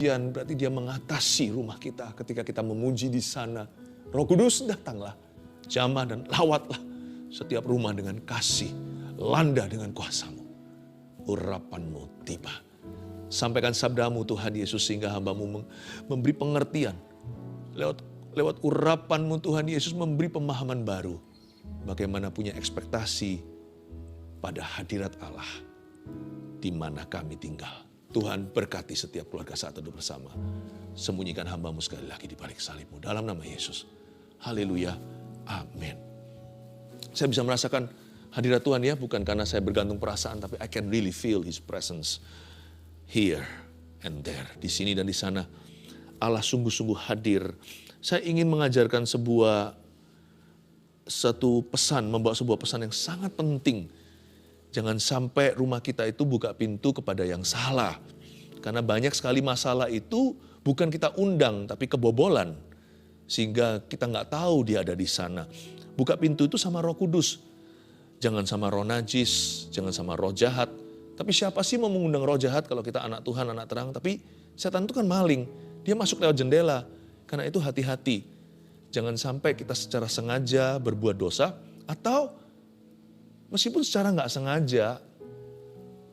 berarti dia mengatasi rumah kita ketika kita memuji di sana. Roh Kudus, datanglah, jamah dan lawatlah setiap rumah dengan kasih, landa dengan kuasa-Mu. Urapan-Mu tiba. Sampaikan sabda-Mu Tuhan Yesus sehingga hamba-Mu memberi pengertian. Lewat urapan-Mu Tuhan Yesus memberi pemahaman baru. Bagaimana punya ekspektasi pada hadirat Allah di mana kami tinggal. Tuhan berkati setiap keluarga saat teduh bersama. Sembunyikan hamba-Mu sekali lagi di balik salib-Mu. Dalam nama Yesus. Haleluya. Amin. Saya bisa merasakan hadirat Tuhan ya. Bukan karena saya bergantung perasaan. Tapi I can really feel His presence. Here and there. Di sini dan di sana. Allah sungguh-sungguh hadir. Saya ingin mengajarkan satu pesan. Membawa sebuah pesan yang sangat penting. Jangan sampai rumah kita itu buka pintu kepada yang salah. Karena banyak sekali masalah itu bukan kita undang, tapi kebobolan. Sehingga kita nggak tahu dia ada di sana. Buka pintu itu sama Roh Kudus. Jangan sama roh najis, jangan sama roh jahat. Tapi siapa sih mau mengundang roh jahat kalau kita anak Tuhan, anak terang? Tapi setan itu kan maling. Dia masuk lewat jendela. Karena itu hati-hati. Jangan sampai kita secara sengaja berbuat dosa atau meskipun secara nggak sengaja,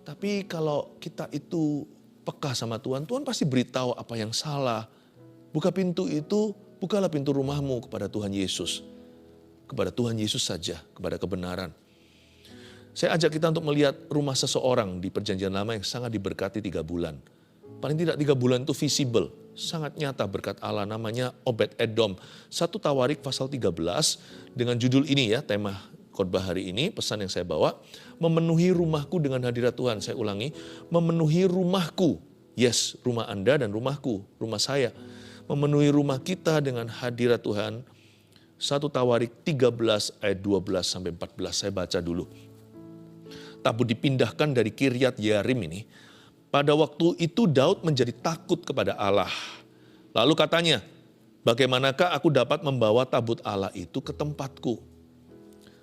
tapi kalau kita itu peka sama Tuhan, Tuhan pasti beritahu apa yang salah. Buka pintu itu, bukalah pintu rumahmu kepada Tuhan Yesus. Kepada Tuhan Yesus saja, kepada kebenaran. Saya ajak kita untuk melihat rumah seseorang di perjanjian lama yang sangat diberkati 3 bulan. Paling tidak 3 bulan itu visible, sangat nyata berkat Allah, namanya Obed Edom. 1 Tawarik pasal 13 dengan judul ini ya, tema khotbah hari ini, pesan yang saya bawa, memenuhi rumahku dengan hadirat Tuhan. Saya ulangi, memenuhi rumahku. Yes, rumah Anda dan rumahku, rumah saya. Memenuhi rumah kita dengan hadirat Tuhan. 1 Tawarik 13 ayat 12 sampai 14, saya baca dulu. Tabut dipindahkan dari Kiryat Yearim ini. Pada waktu itu Daud menjadi takut kepada Allah. Lalu katanya, bagaimanakah aku dapat membawa tabut Allah itu ke tempatku?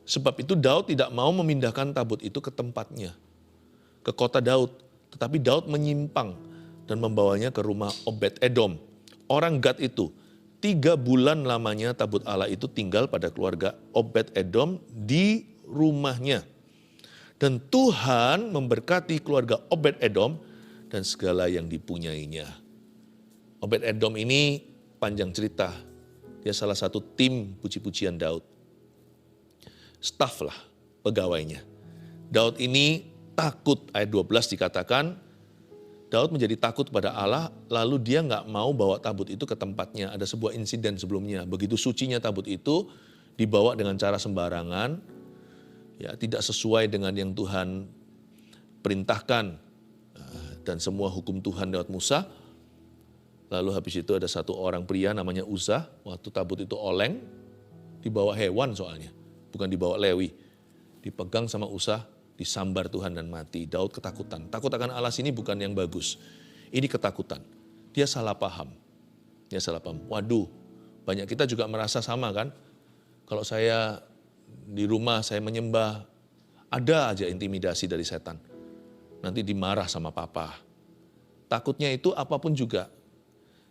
Sebab itu Daud tidak mau memindahkan tabut itu ke tempatnya, ke kota Daud. Tetapi Daud menyimpang dan membawanya ke rumah Obed Edom. Orang Gad itu, 3 bulan lamanya tabut Allah itu tinggal pada keluarga Obed Edom di rumahnya. Dan Tuhan memberkati keluarga Obed Edom dan segala yang dipunyainya. Obed Edom ini panjang cerita, dia salah satu tim puji-pujian Daud. Staf lah pegawainya. Daud ini takut, ayat 12 dikatakan, Daud menjadi takut pada Allah, lalu dia nggak mau bawa tabut itu ke tempatnya. Ada sebuah insiden sebelumnya, begitu sucinya tabut itu dibawa dengan cara sembarangan, ya tidak sesuai dengan yang Tuhan perintahkan dan semua hukum Tuhan lewat Musa. Lalu habis itu ada satu orang pria namanya Uzzah, waktu tabut itu oleng, dibawa hewan soalnya. Bukan dibawa Lewi, dipegang sama Uzzah, disambar Tuhan dan mati. Daud ketakutan. Takut akan Allah ini bukan yang bagus. Ini ketakutan. Dia salah paham. Dia salah paham. Waduh, banyak kita juga merasa sama kan. Kalau saya di rumah, saya menyembah, ada aja intimidasi dari setan. Nanti dimarah sama papa. Takutnya itu apapun juga.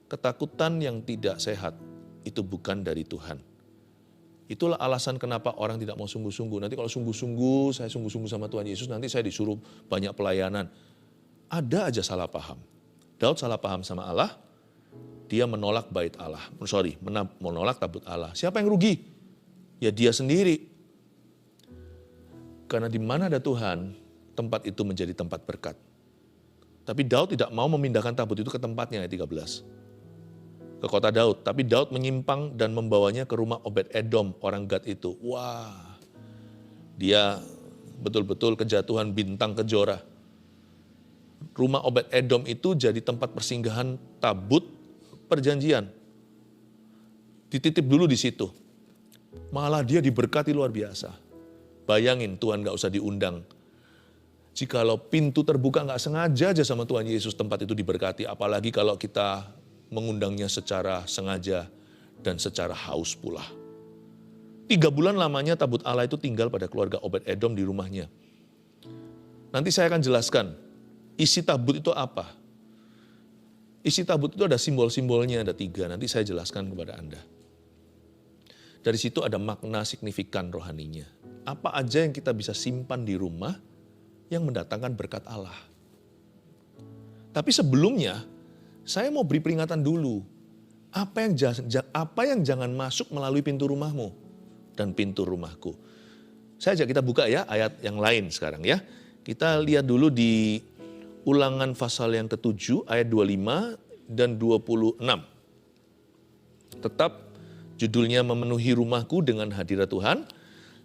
Ketakutan yang tidak sehat, itu bukan dari Tuhan. Itulah alasan kenapa orang tidak mau sungguh-sungguh. Nanti kalau sungguh-sungguh, saya sungguh-sungguh sama Tuhan Yesus, nanti saya disuruh banyak pelayanan. Ada aja salah paham. Daud salah paham sama Allah, dia menolak bait Allah. Menolak tabut Allah. Siapa yang rugi? Ya dia sendiri. Karena di mana ada Tuhan, tempat itu menjadi tempat berkat. Tapi Daud tidak mau memindahkan tabut itu ke tempatnya, ayat 13. Ke kota Daud, tapi Daud menyimpang dan membawanya ke rumah Obed Edom, orang Gad itu. Wah, dia betul-betul kejatuhan bintang kejora. Rumah Obed Edom itu jadi tempat persinggahan tabut perjanjian. Dititip dulu di situ. Malah dia diberkati luar biasa. Bayangin Tuhan gak usah diundang. Jikalau pintu terbuka gak sengaja aja sama Tuhan Yesus, tempat itu diberkati. Apalagi kalau kita mengundangnya secara sengaja dan secara haus pula. 3 bulan lamanya tabut Allah itu tinggal pada keluarga Obed Edom di rumahnya. Nanti saya akan jelaskan isi tabut itu apa. Isi tabut itu ada simbol-simbolnya, ada 3. Nanti saya jelaskan kepada Anda. Dari situ ada makna signifikan rohaninya. Apa aja yang kita bisa simpan di rumah yang mendatangkan berkat Allah. Tapi sebelumnya, saya mau beri peringatan dulu. Apa yang jangan masuk melalui pintu rumahmu dan pintu rumahku. Saya ajak kita buka ya ayat yang lain sekarang ya. Kita lihat dulu di Ulangan pasal yang ke-7 ayat 25 dan 26. Tetap judulnya memenuhi rumahku dengan hadirat Tuhan.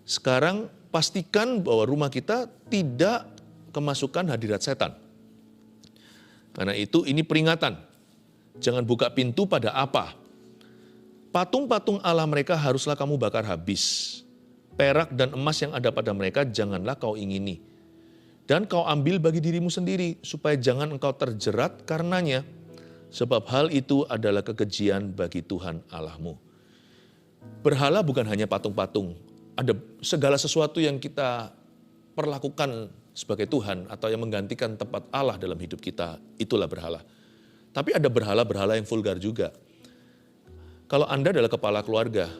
Sekarang pastikan bahwa rumah kita tidak kemasukan hadirat setan. Karena itu ini peringatan. Jangan buka pintu pada apa? Patung-patung Allah mereka haruslah kamu bakar habis. Perak dan emas yang ada pada mereka janganlah kau ingini. Dan kau ambil bagi dirimu sendiri, supaya jangan engkau terjerat karenanya. Sebab hal itu adalah kekejian bagi Tuhan Allahmu. Berhala bukan hanya patung-patung. Ada segala sesuatu yang kita perlakukan sebagai Tuhan atau yang menggantikan tempat Allah dalam hidup kita, itulah berhala. Tapi ada berhala-berhala yang vulgar juga. Kalau Anda adalah kepala keluarga,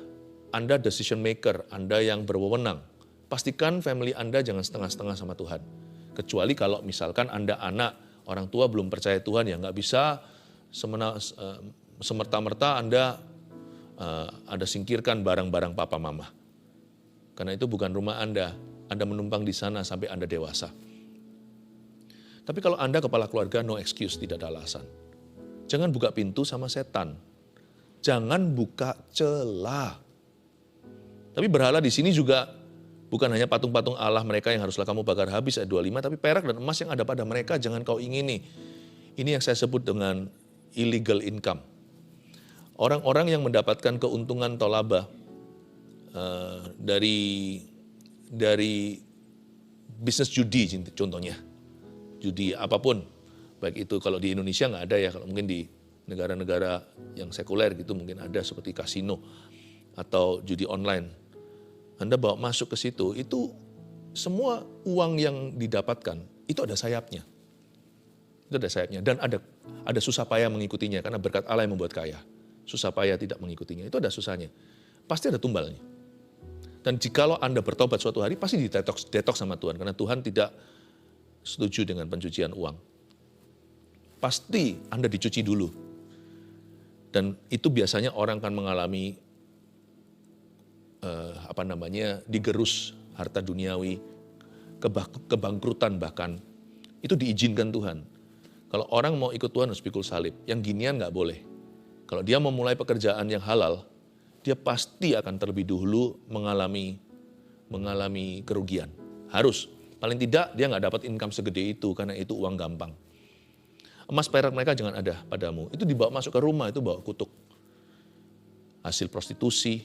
Anda decision maker, Anda yang berwenang, pastikan family Anda jangan setengah-setengah sama Tuhan. Kecuali kalau misalkan Anda anak, orang tua belum percaya Tuhan, ya nggak bisa semerta-merta Anda singkirkan barang-barang papa mama. Karena itu bukan rumah Anda menumpang di sana sampai Anda dewasa. Tapi kalau Anda kepala keluarga, no excuse, tidak ada alasan. Jangan buka pintu sama setan. Jangan buka celah. Tapi berhala di sini juga bukan hanya patung-patung Allah mereka yang haruslah kamu bakar habis, ayat 25, tapi perak dan emas yang ada pada mereka jangan kau ingini. Ini yang saya sebut dengan illegal income. Orang-orang yang mendapatkan keuntungan atau laba dari bisnis judi contohnya. Judi apapun. Baik itu kalau di Indonesia nggak ada ya, kalau mungkin di negara-negara yang sekuler gitu mungkin ada seperti kasino atau judi online. Anda bawa masuk ke situ, itu semua uang yang didapatkan, itu ada sayapnya. Itu ada sayapnya. Dan ada susah payah mengikutinya, karena berkat Allah yang membuat kaya. Susah payah tidak mengikutinya, itu ada susahnya. Pasti ada tumbalnya. Dan jikalau Anda bertobat suatu hari, pasti detox sama Tuhan. Karena Tuhan tidak setuju dengan pencucian uang. Pasti Anda dicuci dulu. Dan itu biasanya orang akan mengalami digerus harta duniawi, kebangkrutan bahkan, itu diizinkan Tuhan. Kalau orang mau ikut Tuhan harus pikul salib, yang ginian nggak boleh. Kalau dia memulai pekerjaan yang halal, dia pasti akan terlebih dahulu mengalami kerugian. Harus, paling tidak dia nggak dapat income segede itu, karena itu uang gampang. Emas perak mereka jangan ada padamu, itu dibawa masuk ke rumah, itu bawa kutuk. Hasil prostitusi,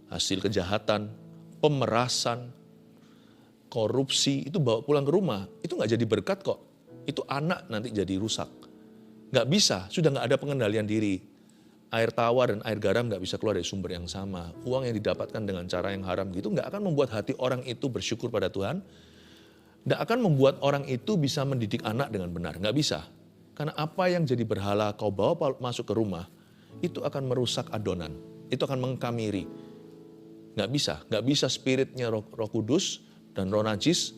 hasil kejahatan, pemerasan, korupsi, itu bawa pulang ke rumah. Itu nggak jadi berkat kok. Itu anak nanti jadi rusak. Nggak bisa, sudah nggak ada pengendalian diri. Air tawar dan air garam nggak bisa keluar dari sumber yang sama. Uang yang didapatkan dengan cara yang haram gitu nggak akan membuat hati orang itu bersyukur pada Tuhan. Nggak akan membuat orang itu bisa mendidik anak dengan benar. Nggak bisa. Karena apa yang jadi berhala kau bawa masuk ke rumah, itu akan merusak adonan. Itu akan mengkamiri. Nggak bisa spiritnya roh kudus dan roh najis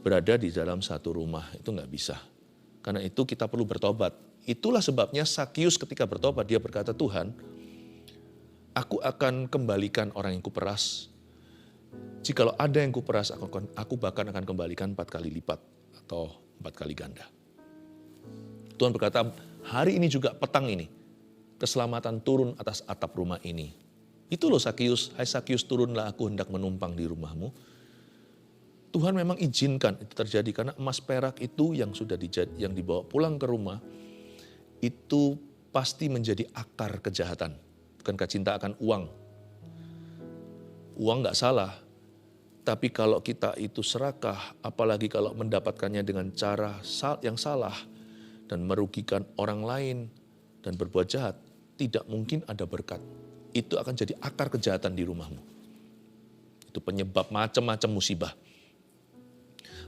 berada di dalam satu rumah. Itu nggak bisa. Karena itu kita perlu bertobat. Itulah sebabnya Sakius ketika bertobat, dia berkata, Tuhan, aku akan kembalikan orang yang kuperas. Jikalau ada yang kuperas, aku bahkan akan kembalikan 4 kali lipat atau 4 kali ganda. Tuhan berkata, hari ini juga petang ini, keselamatan turun atas atap rumah ini. Itu loh Sakius, hai Sakius turunlah aku hendak menumpang di rumahmu. Tuhan memang izinkan itu terjadi karena emas perak itu yang yang dibawa pulang ke rumah itu pasti menjadi akar kejahatan. Bukankah cinta akan uang? Uang nggak salah, tapi kalau kita itu serakah, apalagi kalau mendapatkannya dengan cara yang salah dan merugikan orang lain dan berbuat jahat, tidak mungkin ada berkat. Itu akan jadi akar kejahatan di rumahmu. Itu penyebab macam-macam musibah.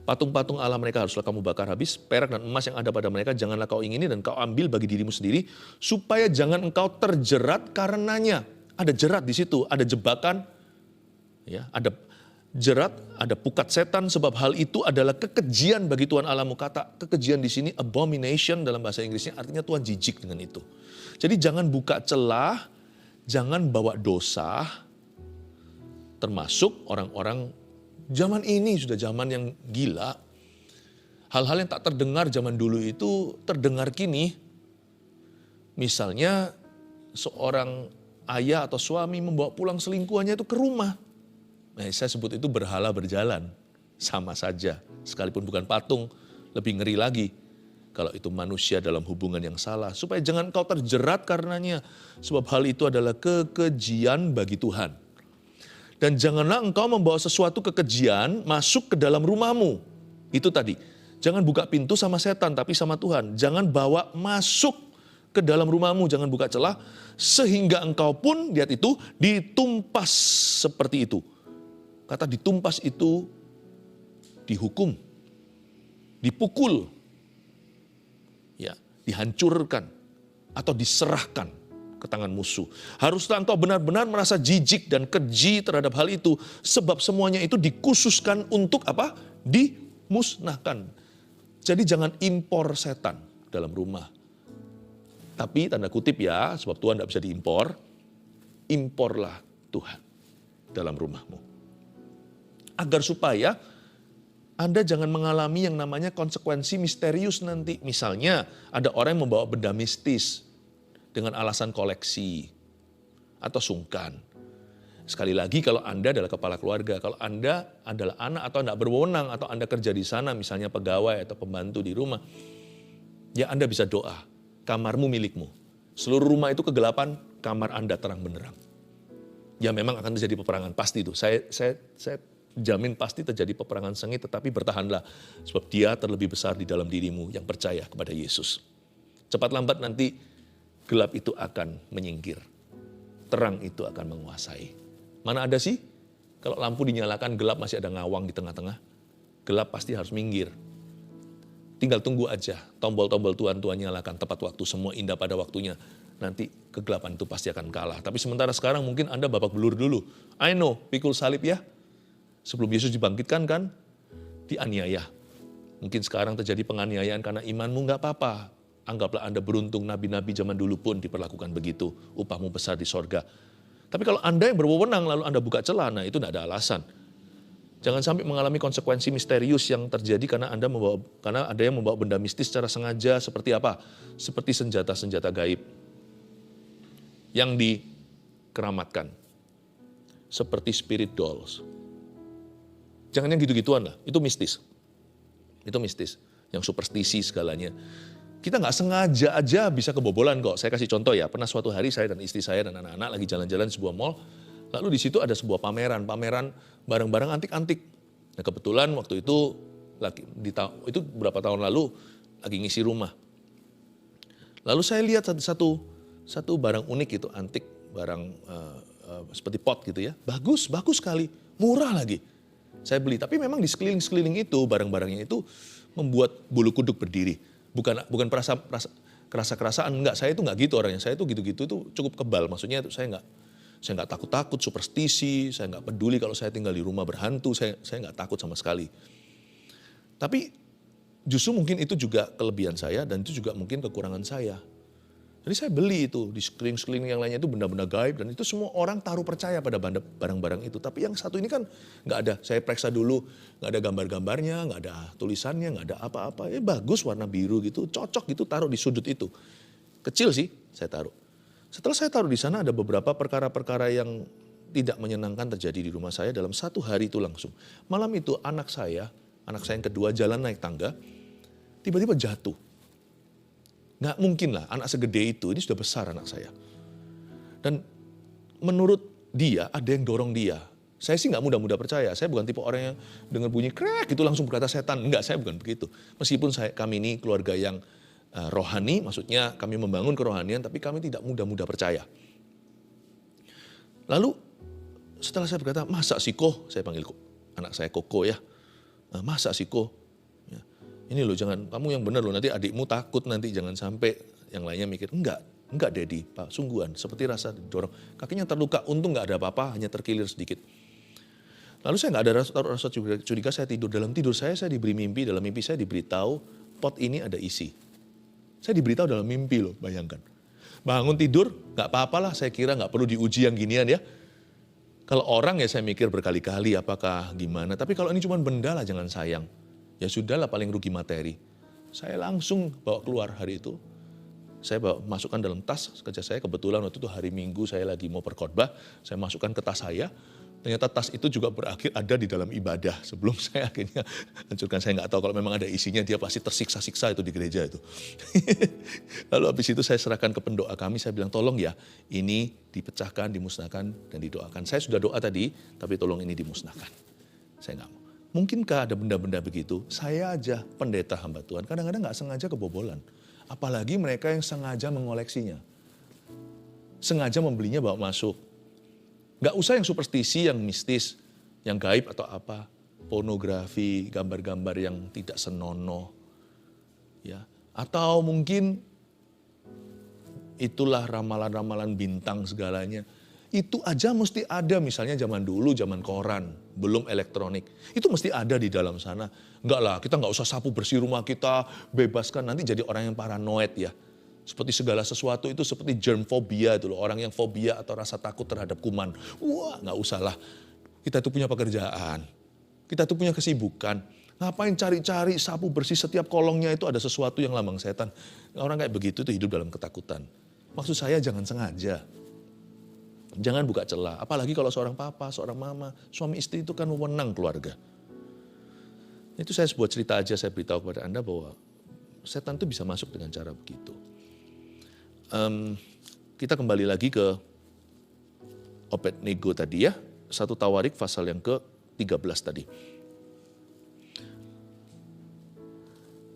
Patung-patung Allah mereka haruslah kamu bakar habis, perak dan emas yang ada pada mereka janganlah kau ingini dan kau ambil bagi dirimu sendiri, supaya jangan engkau terjerat karenanya. Ada jerat di situ, ada jebakan, ya, ada jerat, ada pukat setan, sebab hal itu adalah kekejian bagi Tuhan Allahmu. Kata kekejian di sini abomination dalam bahasa Inggrisnya, artinya Tuhan jijik dengan itu. Jadi jangan buka celah, jangan bawa dosa, termasuk orang-orang zaman ini sudah zaman yang gila. Hal-hal yang tak terdengar zaman dulu itu terdengar kini. Misalnya seorang ayah atau suami membawa pulang selingkuhannya itu ke rumah. Nah, saya sebut itu berhala berjalan. Sama saja, sekalipun bukan patung, lebih ngeri lagi kalau itu manusia dalam hubungan yang salah. Supaya jangan kau terjerat karenanya, sebab hal itu adalah kekejian bagi Tuhan. Dan janganlah engkau membawa sesuatu kekejian masuk ke dalam rumahmu. Itu tadi, jangan buka pintu sama setan, tapi sama Tuhan. Jangan bawa masuk ke dalam rumahmu, jangan buka celah, sehingga engkau pun, lihat itu, ditumpas seperti itu. Kata ditumpas itu, dihukum, dipukul, ya, dihancurkan, atau diserahkan ke tangan musuh. Haruslah engkau benar-benar merasa jijik dan keji terhadap hal itu, sebab semuanya itu dikhususkan untuk apa? Dimusnahkan. Jadi jangan impor setan dalam rumah. Tapi tanda kutip ya, sebab Tuhan tidak bisa diimpor, imporlah Tuhan dalam rumahmu. Agar supaya Anda jangan mengalami yang namanya konsekuensi misterius nanti. Misalnya ada orang yang membawa benda mistis dengan alasan koleksi atau sungkan. Sekali lagi kalau Anda adalah kepala keluarga, kalau Anda adalah anak atau Anda berwenang atau Anda kerja di sana, misalnya pegawai atau pembantu di rumah, ya Anda bisa doa, kamarmu milikmu. Seluruh rumah itu kegelapan, kamar Anda terang benderang. Ya memang akan terjadi peperangan, pasti itu. Saya jamin pasti terjadi peperangan sengit, tetapi bertahanlah. Sebab dia terlebih besar di dalam dirimu yang percaya kepada Yesus. Cepat lambat nanti gelap itu akan menyingkir. Terang itu akan menguasai. Mana ada sih? Kalau lampu dinyalakan, gelap masih ada ngawang di tengah-tengah. Gelap pasti harus minggir. Tinggal tunggu aja. Tombol-tombol Tuhan nyalakan tepat waktu. Semua indah pada waktunya. Nanti kegelapan itu pasti akan kalah. Tapi sementara sekarang mungkin Anda babak belur dulu. I know, pikul salib ya. Sebelum Yesus dibangkitkan kan, dianiaya. Mungkin sekarang terjadi penganiayaan karena imanmu, nggak apa-apa. Anggaplah Anda beruntung, nabi-nabi zaman dulu pun diperlakukan begitu. Upahmu besar di sorga. Tapi kalau Anda yang berwenang lalu Anda buka celah, nah itu tidak ada alasan. Jangan sampai mengalami konsekuensi misterius yang terjadi karena ada yang membawa benda mistis secara sengaja. Seperti apa? Seperti senjata-senjata gaib yang dikeramatkan. Seperti spirit dolls. Jangan yang gitu-gituan lah, itu mistis. Itu mistis, yang superstisi segalanya. Kita nggak sengaja aja bisa kebobolan kok. Saya kasih contoh ya, pernah suatu hari saya dan istri saya dan anak-anak lagi jalan-jalan di sebuah mall. Lalu di situ ada sebuah pameran barang-barang antik-antik. Nah kebetulan waktu itu, itu beberapa tahun lalu, lagi ngisi rumah. Lalu saya lihat satu barang unik itu, antik, barang seperti pot gitu ya. Bagus sekali, murah lagi. Saya beli, tapi memang di sekeliling-sekeliling itu barang-barangnya itu membuat bulu kuduk berdiri. Bukan kerasa-kerasaan, enggak. Saya itu enggak gitu orangnya. Saya itu gitu-gitu itu cukup kebal. Maksudnya itu saya enggak takut-takut, superstisi, saya enggak peduli kalau saya tinggal di rumah berhantu, saya enggak takut sama sekali. Tapi justru mungkin itu juga kelebihan saya dan itu juga mungkin kekurangan saya. Jadi saya beli itu, di sekeliling-sekeliling yang lainnya itu benda-benda gaib dan itu semua orang taruh percaya pada barang-barang itu. Tapi yang satu ini kan nggak ada, saya periksa dulu, nggak ada gambar-gambarnya, nggak ada tulisannya, nggak ada apa-apa. Bagus warna biru gitu, cocok gitu taruh di sudut itu. Kecil sih saya taruh. Setelah saya taruh di sana ada beberapa perkara-perkara yang tidak menyenangkan terjadi di rumah saya dalam satu hari itu langsung. Malam itu anak saya yang kedua jalan naik tangga, tiba-tiba jatuh. Nggak mungkin lah, anak segede itu, ini sudah besar anak saya. Dan menurut dia, ada yang dorong dia. Saya sih nggak mudah-mudah percaya, saya bukan tipe orang yang dengar bunyi krek itu langsung berkata setan. Enggak, saya bukan begitu. Meskipun kami ini keluarga yang rohani, maksudnya kami membangun kerohanian, tapi kami tidak mudah-mudah percaya. Lalu setelah saya berkata, masa sih Ko, saya panggil anak saya Koko ya. Masa sih kok? Ya, ini loh jangan, kamu yang benar loh, nanti adikmu takut nanti jangan sampai yang lainnya mikir. Enggak Daddy, Pak, sungguhan, seperti rasa didorong. Kakinya terluka, untung nggak ada apa-apa, hanya terkilir sedikit. Lalu saya nggak ada rasa curiga, saya tidur. Dalam tidur saya diberi mimpi, dalam mimpi saya diberitahu pot ini ada isi. Saya diberitahu dalam mimpi loh, bayangkan. Bangun tidur, nggak apa-apalah, saya kira nggak perlu diuji yang ginian ya. Kalau orang ya saya mikir berkali-kali apakah gimana. Tapi kalau ini cuma benda lah, jangan sayang. Ya sudahlah, paling rugi materi. Saya langsung bawa keluar hari itu. Saya masukkan dalam tas kerja saya, kebetulan waktu itu hari Minggu saya lagi mau berkhotbah. Saya masukkan ke tas saya. Ternyata tas itu juga berakhir ada di dalam ibadah. Sebelum saya akhirnya hancurkan, saya nggak tahu kalau memang ada isinya, dia pasti tersiksa-siksa itu di gereja itu. Lalu habis itu saya serahkan ke pendoa kami, saya bilang tolong ya ini dipecahkan, dimusnahkan dan didoakan. Saya sudah doa tadi, tapi tolong ini dimusnahkan. Saya nggak mau. Mungkinkah ada benda-benda begitu? Saya aja pendeta hamba Tuhan, kadang-kadang nggak sengaja kebobolan. Apalagi mereka yang sengaja mengoleksinya. Sengaja membelinya bawa masuk. Nggak usah yang superstisi, yang mistis, yang gaib atau apa. Pornografi, gambar-gambar yang tidak senonoh. Ya. Atau mungkin itulah ramalan-ramalan bintang segalanya. Itu aja mesti ada, misalnya zaman dulu, zaman koran, belum elektronik. Itu mesti ada di dalam sana. Enggak lah, kita nggak usah sapu bersih rumah kita, bebaskan, nanti jadi orang yang paranoid ya. Seperti segala sesuatu itu seperti germphobia itu loh. Orang yang fobia atau rasa takut terhadap kuman. Wah, nggak usah lah. Kita itu punya pekerjaan. Kita itu punya kesibukan. Ngapain cari-cari sapu bersih setiap kolongnya itu ada sesuatu yang lambang setan. Orang kayak begitu itu hidup dalam ketakutan. Maksud saya jangan sengaja. Jangan buka celah. Apalagi kalau seorang papa, seorang mama, suami istri itu kan wewenang keluarga. Itu saya sebuah cerita aja, saya beritahu kepada Anda bahwa setan itu bisa masuk dengan cara begitu. Kita kembali lagi ke Abednego tadi ya. 1 Tawarik pasal yang ke-13 tadi.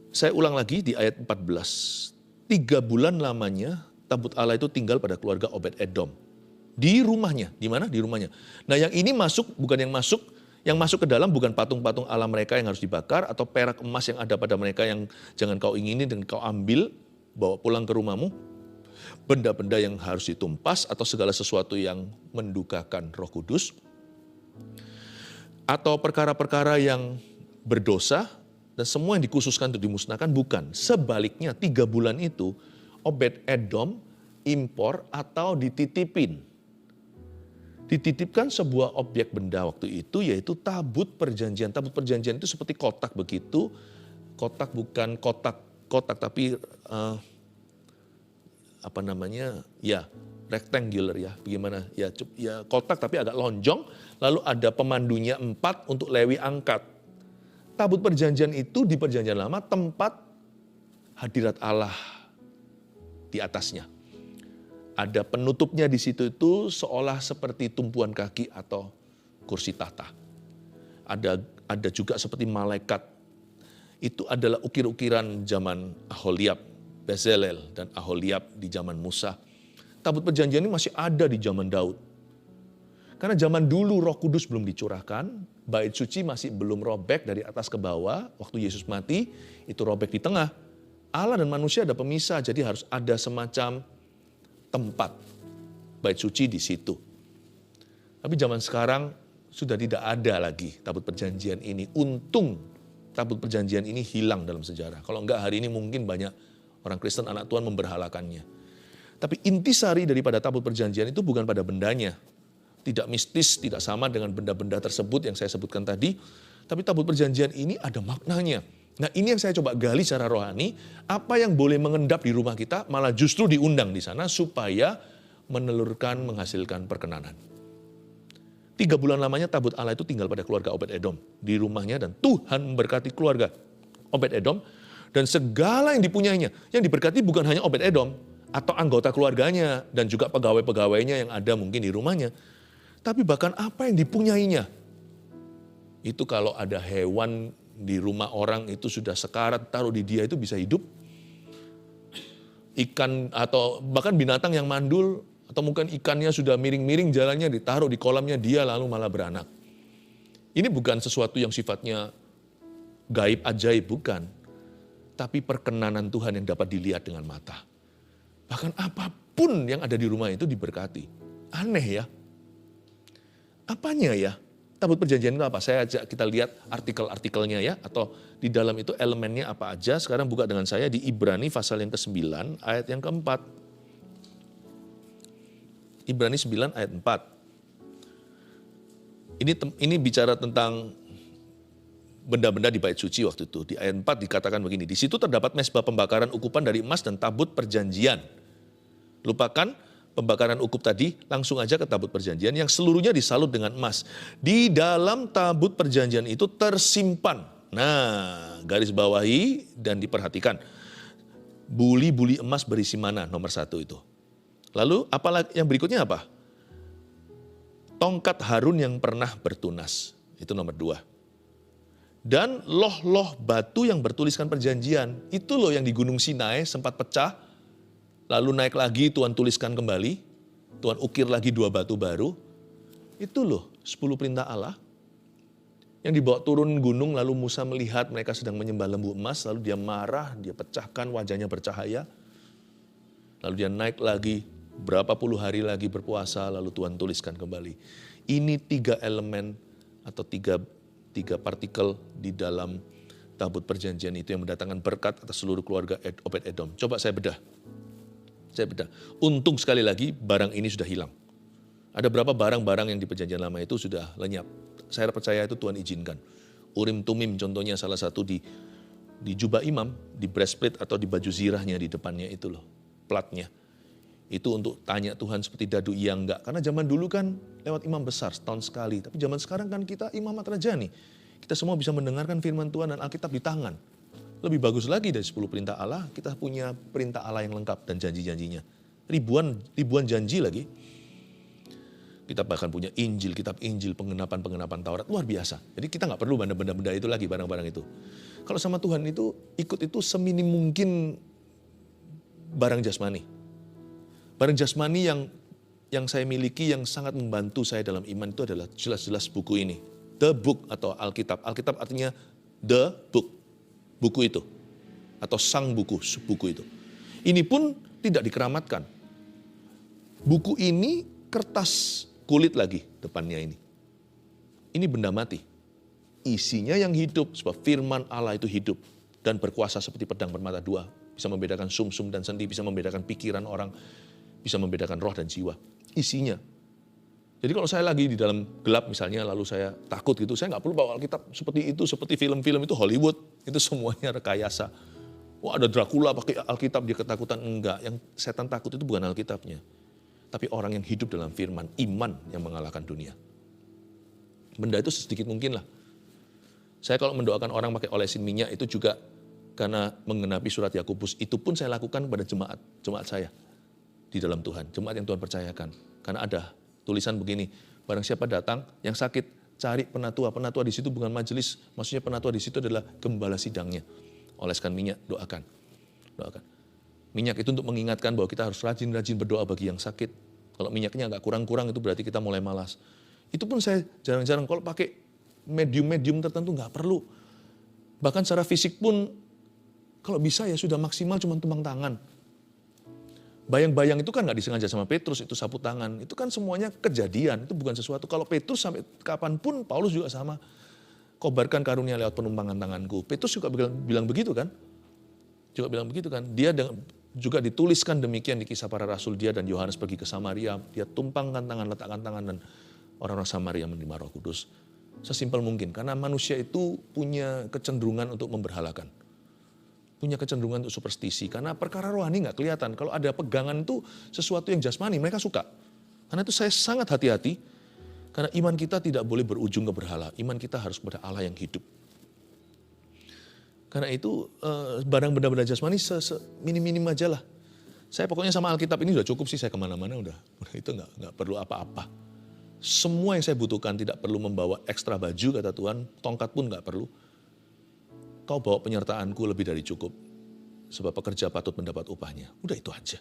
Saya ulang lagi di ayat 14. 3 bulan lamanya tabut Allah itu tinggal pada keluarga Obed-Edom. Di rumahnya. Di mana? Di rumahnya. Nah yang ini masuk, bukan yang masuk ke dalam bukan patung-patung Allah mereka yang harus dibakar atau perak emas yang ada pada mereka yang jangan kau ingini dan kau ambil, bawa pulang ke rumahmu. Benda-benda yang harus ditumpas atau segala sesuatu yang mendukakan Roh Kudus. Atau perkara-perkara yang berdosa dan semua yang dikhususkan untuk dimusnahkan, bukan. Sebaliknya 3 bulan itu Obed-Edom impor atau dititipin. Dititipkan sebuah objek benda waktu itu yaitu tabut perjanjian. Tabut perjanjian itu seperti kotak begitu. Kotak bukan kotak tapi rectangular ya, bagaimana ya kotak tapi agak lonjong, lalu ada pemandunya 4 untuk Lewi angkat. Tabut perjanjian itu di perjanjian lama tempat hadirat Allah di atasnya. Ada penutupnya di situ itu seolah seperti tumpuan kaki atau kursi tahta. Ada juga seperti malaikat. Itu adalah ukir-ukiran zaman Aholiab, Bezalel dan Aholiab di zaman Musa. Tabut perjanjian ini masih ada di zaman Daud. Karena zaman dulu Roh Kudus belum dicurahkan, bait suci masih belum robek dari atas ke bawah. Waktu Yesus mati, itu robek di tengah. Allah dan manusia ada pemisah, jadi harus ada semacam tempat bait suci di situ. Tapi zaman sekarang sudah tidak ada lagi tabut perjanjian ini. Untung tabut perjanjian ini hilang dalam sejarah. Kalau enggak hari ini mungkin banyak orang Kristen anak Tuhan memberhalakannya. Tapi intisari daripada tabut perjanjian itu bukan pada bendanya. Tidak mistis, tidak sama dengan benda-benda tersebut yang saya sebutkan tadi. Tapi tabut perjanjian ini ada maknanya. Nah ini yang saya coba gali secara rohani. Apa yang boleh mengendap di rumah kita malah justru diundang di sana supaya menelurkan, menghasilkan perkenanan. 3 bulan lamanya tabut Allah itu tinggal pada keluarga Obed-Edom di rumahnya dan Tuhan memberkati keluarga Obed-Edom dan segala yang dipunyainya. Yang diberkati bukan hanya Obed-Edom atau anggota keluarganya dan juga pegawai-pegawainya yang ada mungkin di rumahnya. Tapi bahkan apa yang dipunyainya. Itu kalau ada hewan di rumah orang itu sudah sekarat, taruh di dia itu bisa hidup. Ikan atau bahkan binatang yang mandul atau mungkin ikannya sudah miring-miring jalannya ditaruh di kolamnya dia lalu malah beranak. Ini bukan sesuatu yang sifatnya gaib ajaib, bukan. Tapi perkenanan Tuhan yang dapat dilihat dengan mata. Bahkan apapun yang ada di rumah itu diberkati. Aneh ya. Apanya ya? Tabut perjanjian itu apa? Saya ajak kita lihat artikel-artikelnya ya. Atau di dalam itu elemennya apa aja. Sekarang buka dengan saya di Ibrani pasal yang ke-9 ayat yang ke-4. Ibrani 9 ayat 4. Ini bicara tentang benda-benda di bait suci waktu itu. Di ayat 4 dikatakan begini, di situ terdapat mezbah pembakaran ukupan dari emas dan tabut perjanjian. Lupakan pembakaran ukup tadi, langsung aja ke tabut perjanjian yang seluruhnya disalut dengan emas. Di dalam tabut perjanjian itu tersimpan. Nah, garis bawahi dan diperhatikan. Buli-buli emas berisi mana? Nomor 1 itu. Lalu apalagi yang berikutnya apa? Tongkat Harun yang pernah bertunas. Itu nomor 2. Dan loh-loh batu yang bertuliskan perjanjian. Itu loh yang di Gunung Sinai sempat pecah. Lalu naik lagi, Tuhan tuliskan kembali. Tuhan ukir lagi 2 batu baru. Itu loh 10 perintah Allah. Yang dibawa turun gunung, lalu Musa melihat mereka sedang menyembah lembu emas. Lalu dia marah, dia pecahkan, wajahnya bercahaya. Lalu dia naik lagi, berapa puluh hari lagi berpuasa, lalu Tuhan tuliskan kembali. Ini 3 elemen atau tiga partikel di dalam tabut perjanjian itu yang mendatangkan berkat atas seluruh keluarga Obed-Edom. Coba saya bedah. Untung sekali lagi barang ini sudah hilang. Ada berapa barang-barang yang di perjanjian lama itu sudah lenyap. Saya percaya itu Tuhan izinkan. Urim Tumim contohnya salah satu di jubah imam, di breastplate atau di baju zirahnya di depannya itu loh, platnya. Itu untuk tanya Tuhan seperti dadu iya enggak. Karena zaman dulu kan lewat imam besar setahun sekali. Tapi zaman sekarang kan kita imam matrajani. Kita semua bisa mendengarkan firman Tuhan dan Alkitab di tangan. Lebih bagus lagi dari 10 perintah Allah, kita punya perintah Allah yang lengkap dan janji-janjinya. Ribuan janji lagi. Kita bahkan punya Injil, kitab Injil, penggenapan Taurat. Luar biasa. Jadi kita nggak perlu benda-benda itu lagi, barang-barang itu. Kalau sama Tuhan itu, ikut itu seminim mungkin barang jasmani. Barang jasmani yang saya miliki yang sangat membantu saya dalam iman itu adalah jelas-jelas buku ini. The Book atau Alkitab. Alkitab artinya the book. Buku itu. Atau sang buku itu. Ini pun tidak dikeramatkan. Buku ini kertas kulit lagi depannya ini. Ini benda mati. Isinya yang hidup sebab firman Allah itu hidup dan berkuasa seperti pedang bermata 2. Bisa membedakan sumsum dan sendi, bisa membedakan pikiran orang, bisa membedakan roh dan jiwa. Isinya. Jadi kalau saya lagi di dalam gelap misalnya, lalu saya takut gitu, saya nggak perlu bawa Alkitab seperti itu, seperti film-film itu Hollywood, itu semuanya rekayasa. Wah ada Dracula pakai Alkitab, dia ketakutan. Enggak, yang setan takut itu bukan Alkitabnya. Tapi orang yang hidup dalam firman, iman yang mengalahkan dunia. Benda itu sedikit mungkin lah. Saya kalau mendoakan orang pakai olesin minyak itu juga karena menggenapi surat Yakobus, itu pun saya lakukan pada jemaat saya di dalam Tuhan, jemaat yang Tuhan percayakan. Karena ada tulisan begini, barang siapa datang yang sakit, cari penatua. Penatua di situ bukan majelis, maksudnya penatua di situ adalah gembala sidangnya. Oleskan minyak, doakan. Minyak itu untuk mengingatkan bahwa kita harus rajin-rajin berdoa bagi yang sakit. Kalau minyaknya agak kurang-kurang itu berarti kita mulai malas. Itu pun saya jarang-jarang, kalau pakai medium-medium tertentu nggak perlu. Bahkan secara fisik pun, kalau bisa ya sudah maksimal cuma tumpang tangan. Bayang-bayang itu kan nggak disengaja sama Petrus, itu sapu tangan. Itu kan semuanya kejadian, itu bukan sesuatu. Kalau Petrus sampai kapanpun, Paulus juga sama. Kobarkan karunia lewat penumpangan tanganku. Petrus juga bilang begitu kan. Dia juga dituliskan demikian di Kisah Para Rasul. Dia dan Yohanes pergi ke Samaria. Dia tumpangkan tangan, letakkan tangan, dan orang-orang Samaria menerima Roh Kudus. Sesimpel mungkin, karena manusia itu punya kecenderungan untuk memberhalakan. Punya kecenderungan untuk superstisi. Karena perkara rohani nggak kelihatan. Kalau ada pegangan itu sesuatu yang jasmani, mereka suka. Karena itu saya sangat hati-hati. Karena iman kita tidak boleh berujung ke berhala. Iman kita harus kepada Allah yang hidup. Karena itu barang benda-benda jasmani minim-minim aja lah. Saya pokoknya sama Alkitab ini udah cukup sih, saya kemana-mana udah itu nggak perlu apa-apa. Semua yang saya butuhkan, tidak perlu membawa ekstra baju kata Tuhan, tongkat pun nggak perlu. Kau bawa penyertaanku lebih dari cukup. Sebab pekerja patut mendapat upahnya. Udah itu aja.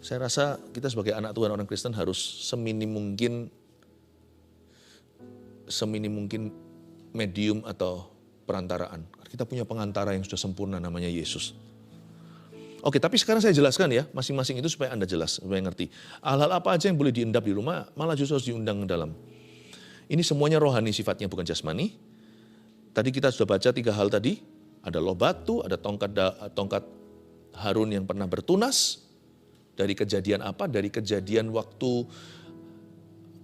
Saya rasa kita sebagai anak Tuhan, orang Kristen harus seminim mungkin medium atau perantaraan. Kita punya pengantara yang sudah sempurna namanya Yesus. Oke, tapi sekarang saya jelaskan ya, masing-masing itu supaya Anda jelas, supaya ngerti. Hal-hal apa aja yang boleh diendap di rumah, malah justru harus diundang ke dalam. Ini semuanya rohani sifatnya, bukan jasmani. Tadi kita sudah baca 3 hal tadi. Ada loh batu, ada tongkat Harun yang pernah bertunas. Dari kejadian apa? Dari kejadian waktu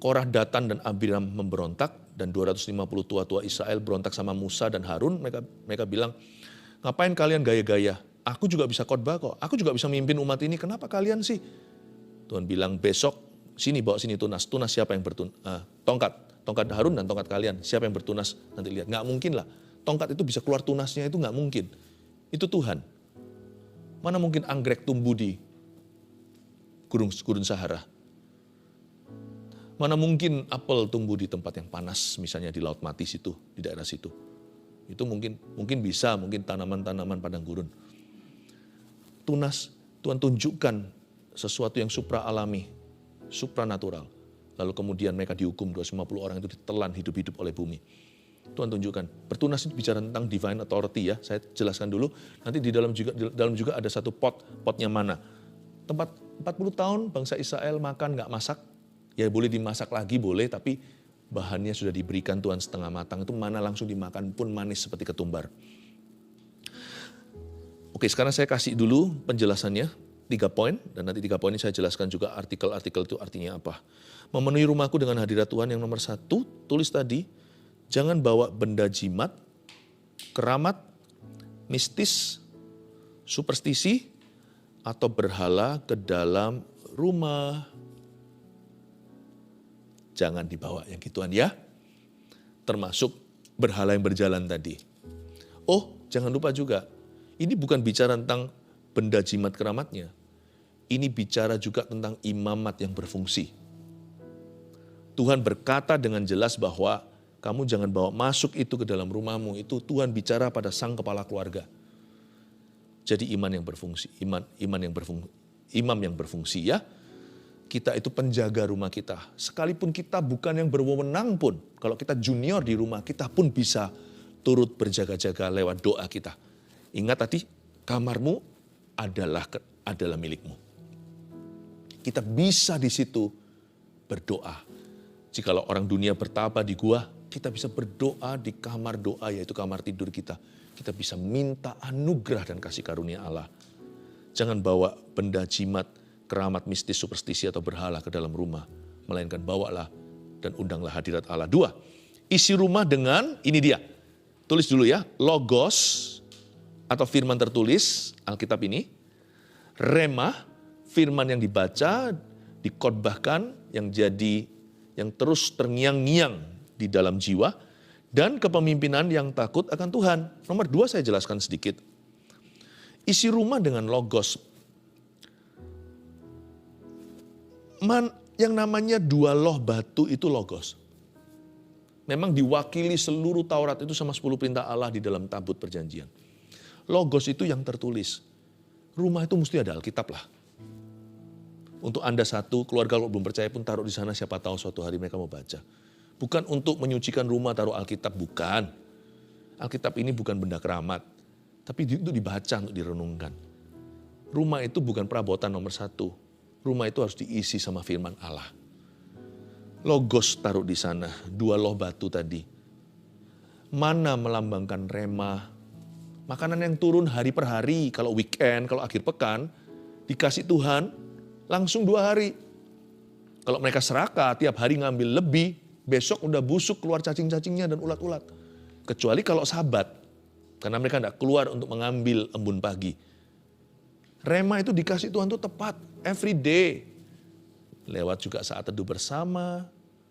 Korah, Datan, dan Abiram memberontak. Dan 250 tua-tua Israel berontak sama Musa dan Harun. Mereka bilang, ngapain kalian gaya-gaya? Aku juga bisa khotbah kok. Aku juga bisa mimpin umat ini. Kenapa kalian sih? Tuhan bilang, besok sini bawa sini tunas. Tunas siapa yang bertunas? Tongkat Harun dan tongkat kalian. Siapa yang bertunas? Nanti lihat. Nggak mungkin lah. Tongkat itu bisa keluar tunasnya, itu nggak mungkin. Itu Tuhan. Mana mungkin anggrek tumbuh di gurun Sahara? Mana mungkin apel tumbuh di tempat yang panas, misalnya di Laut Mati situ, di daerah situ. Itu mungkin bisa, mungkin tanaman-tanaman padang gurun. Tunas, Tuhan tunjukkan sesuatu yang supra alami, supranatural. Lalu kemudian mereka dihukum, 250 orang itu ditelan hidup-hidup oleh bumi. Tuhan tunjukkan, bertunas itu bicara tentang divine authority ya, saya jelaskan dulu. Nanti di dalam juga ada satu potnya mana. Tempat 40 tahun bangsa Israel makan nggak masak, ya boleh dimasak lagi boleh, tapi bahannya sudah diberikan Tuhan setengah matang, itu mana langsung dimakan pun manis seperti ketumbar. Oke, sekarang saya kasih dulu penjelasannya, 3 poin, dan nanti 3 poin ini saya jelaskan juga artikel-artikel itu artinya apa. Memenuhi rumahku dengan hadirat Tuhan yang nomor 1, tulis tadi, jangan bawa benda jimat, keramat, mistis, superstisi, atau berhala ke dalam rumah. Jangan dibawa yang gituan ya, termasuk berhala yang berjalan tadi. Oh, jangan lupa juga, ini bukan bicara tentang benda jimat keramatnya. Ini bicara juga tentang imamat yang berfungsi. Tuhan berkata dengan jelas bahwa kamu jangan bawa masuk itu ke dalam rumahmu. Itu Tuhan bicara pada sang kepala keluarga. Jadi imam yang berfungsi ya. Kita itu penjaga rumah kita. Sekalipun kita bukan yang berwenang pun, kalau kita junior di rumah, kita pun bisa turut berjaga-jaga lewat doa kita. Ingat tadi, kamarmu adalah milikmu. Kita bisa di situ berdoa. Jikalau orang dunia bertapa di gua, kita bisa berdoa di kamar doa, yaitu kamar tidur kita. Kita bisa minta anugerah dan kasih karunia Allah. Jangan bawa benda jimat, keramat, mistis, superstisi, atau berhala ke dalam rumah. Melainkan bawalah dan undanglah hadirat Allah. 2, isi rumah dengan, ini dia. Tulis dulu ya, logos, atau firman tertulis, Alkitab ini, rema, firman yang dibaca, dikhotbahkan, yang terus terngiang-ngiang di dalam jiwa, dan kepemimpinan yang takut akan Tuhan. Nomor 2 saya jelaskan sedikit. Isi rumah dengan logos. Yang namanya 2 loh batu itu logos. Memang diwakili seluruh Taurat itu sama 10 perintah Allah di dalam tabut perjanjian. Logos itu yang tertulis. Rumah itu mesti ada Alkitab lah. Untuk Anda satu, keluarga kalau belum percaya pun taruh di sana, siapa tahu suatu hari mereka mau baca. Bukan untuk menyucikan rumah taruh Alkitab, bukan. Alkitab ini bukan benda keramat, tapi itu dibaca, untuk direnungkan. Rumah itu bukan perabotan nomor 1. Rumah itu harus diisi sama firman Allah. Logos taruh di sana, 2 loh batu tadi. Mana melambangkan rema, makanan yang turun hari per hari, kalau weekend, kalau akhir pekan, dikasih Tuhan, langsung 2 hari. Kalau mereka serakah, tiap hari ngambil lebih, besok udah busuk keluar cacing-cacingnya dan ulat-ulat. Kecuali kalau Sabat, karena mereka tidak keluar untuk mengambil embun pagi. Rema itu dikasih Tuhan itu tepat, every day. Lewat juga saat teduh bersama.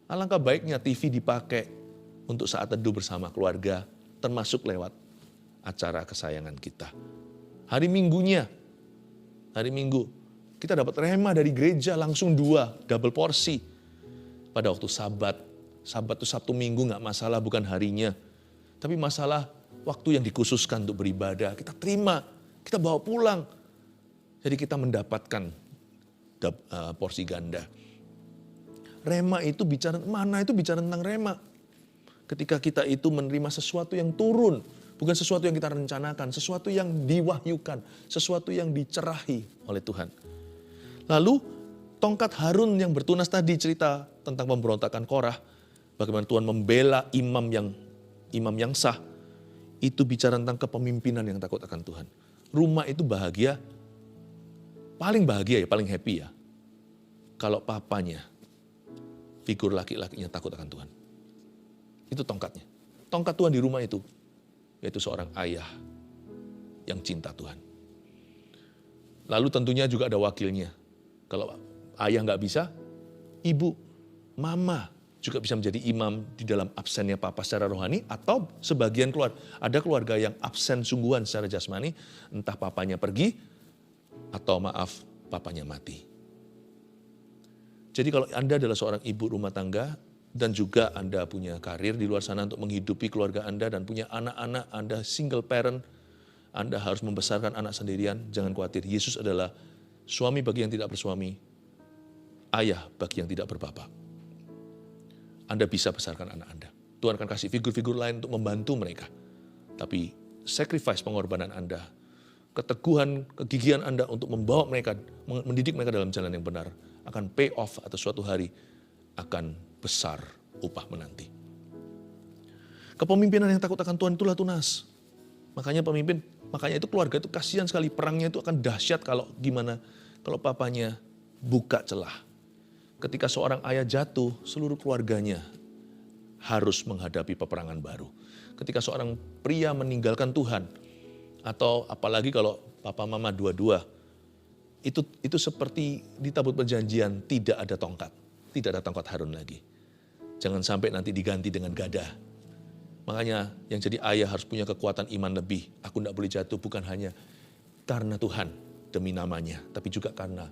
Alangkah baiknya TV dipakai untuk saat teduh bersama keluarga, termasuk lewat acara kesayangan kita. Hari Minggunya, hari Minggu, kita dapat rema dari gereja langsung 2, double porsi. Pada waktu Sabat itu Sabtu Minggu nggak masalah, bukan harinya. Tapi masalah waktu yang dikhususkan untuk beribadah, kita terima, kita bawa pulang. Jadi kita mendapatkan porsi ganda. Rema itu bicara, mana itu bicara tentang rema. Ketika kita itu menerima sesuatu yang turun, bukan sesuatu yang kita rencanakan, sesuatu yang diwahyukan, sesuatu yang dicerahi oleh Tuhan. Lalu tongkat Harun yang bertunas tadi, cerita tentang pemberontakan Korah, bagaimana Tuhan membela imam yang sah, itu bicara tentang kepemimpinan yang takut akan Tuhan. Rumah itu bahagia, paling bahagia ya, paling happy ya, kalau papanya, figur laki-lakinya takut akan Tuhan. Itu tongkatnya. Tongkat Tuhan di rumah itu, yaitu seorang ayah yang cinta Tuhan. Lalu tentunya juga ada wakilnya. Kalau ayah nggak bisa, ibu, mama juga bisa menjadi imam di dalam absennya papa secara rohani, atau sebagian keluarga. Ada keluarga yang absen sungguhan secara jasmani, entah papanya pergi, atau maaf, papanya mati. Jadi kalau Anda adalah seorang ibu rumah tangga, dan juga Anda punya karir di luar sana untuk menghidupi keluarga Anda, dan punya anak-anak, Anda single parent, Anda harus membesarkan anak sendirian, jangan khawatir. Yesus adalah suami bagi yang tidak bersuami, ayah bagi yang tidak berbapak. Anda bisa besarkan anak Anda. Tuhan akan kasih figur-figur lain untuk membantu mereka. Tapi sacrifice pengorbanan Anda, keteguhan, kegigihan Anda untuk membawa mereka, mendidik mereka dalam jalan yang benar, akan pay off atau suatu hari akan besar upah menanti. Kepemimpinan yang takut akan Tuhan itulah tunas. Makanya itu keluarga itu kasihan sekali, perangnya itu akan dahsyat kalau papanya buka celah. Ketika seorang ayah jatuh, seluruh keluarganya harus menghadapi peperangan baru. Ketika seorang pria meninggalkan Tuhan, atau apalagi kalau papa mama dua-dua, itu seperti di tabut perjanjian tidak ada tongkat. Tidak ada tongkat Harun lagi. Jangan sampai nanti diganti dengan gada. Makanya yang jadi ayah harus punya kekuatan iman lebih. Aku tidak boleh jatuh bukan hanya karena Tuhan demi namanya, tapi juga karena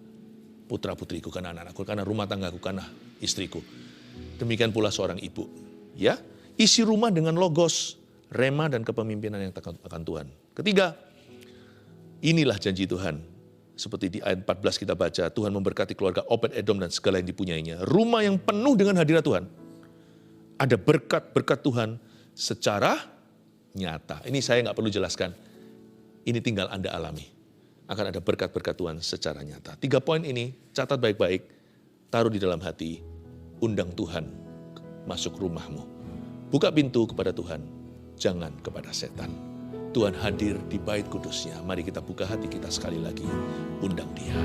putra-putriku, karena anak-anakku, karena rumah tanggaku, karena istriku. Demikian pula seorang ibu. Ya, isi rumah dengan logos, rema dan kepemimpinan yang takut akan Tuhan. Ketiga, inilah janji Tuhan. Seperti di ayat 14 kita baca, Tuhan memberkati keluarga Obed-Edom dan segala yang dipunyainya. Rumah yang penuh dengan hadirat Tuhan. Ada berkat-berkat Tuhan secara nyata. Ini saya nggak perlu jelaskan. Ini tinggal Anda alami. Akan ada berkat-berkat Tuhan secara nyata. 3 poin ini, catat baik-baik. Taruh di dalam hati. Undang Tuhan masuk rumahmu. Buka pintu kepada Tuhan. Jangan kepada setan. Tuhan hadir di bait kudusnya. Mari kita buka hati kita sekali lagi. Undang Dia.